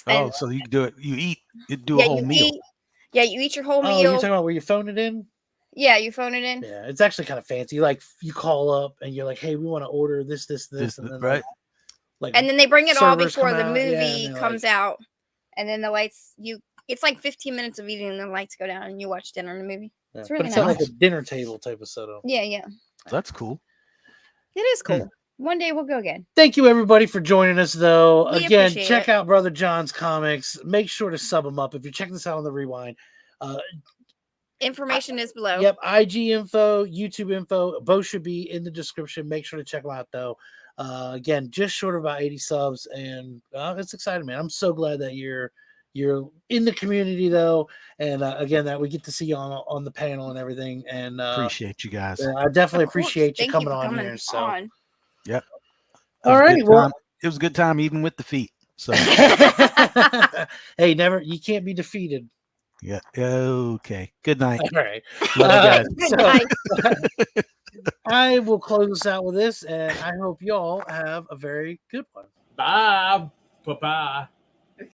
Oh, And so you do it, you do a yeah, whole you meal. eat. Yeah, you eat your whole Oh, you're meal. talking about where you phone it in? Yeah, you phone it in. Yeah, it's actually kind of fancy. Like you call up and you're like, "Hey, we want to order this, and then Right. like And then they bring it all servers before come the out, yeah, movie and they're comes like- out, and then the lights. It's like 15 minutes of eating, and the lights go down, and you watch dinner in the movie. Yeah, It's but really it's not nice. like a dinner table type of setup. Yeah, That's cool. it is cool. One day we'll go again. Thank you everybody for joining us though. We Again, appreciate check it. out Brother John's comics. Make sure to sub them up if you're checking this out on the Rewind. Information is below. Yep, IG info, YouTube info, both should be in the description. Make sure to check them out though. Again, just short of about 80 subs, and it's exciting, man. I'm so glad that you're in the community though, and again that we get to see you on the panel and everything. And Appreciate you guys. I definitely Of course. appreciate you Thank coming for on coming here. So, on. Yep. all right, well, it was a good time even with defeat. So hey, you can't be defeated. yeah. Okay. Good night. All right. Love you guys. Good night. I will close this out with this, and I hope y'all have a very good one. Bye. Bye-bye.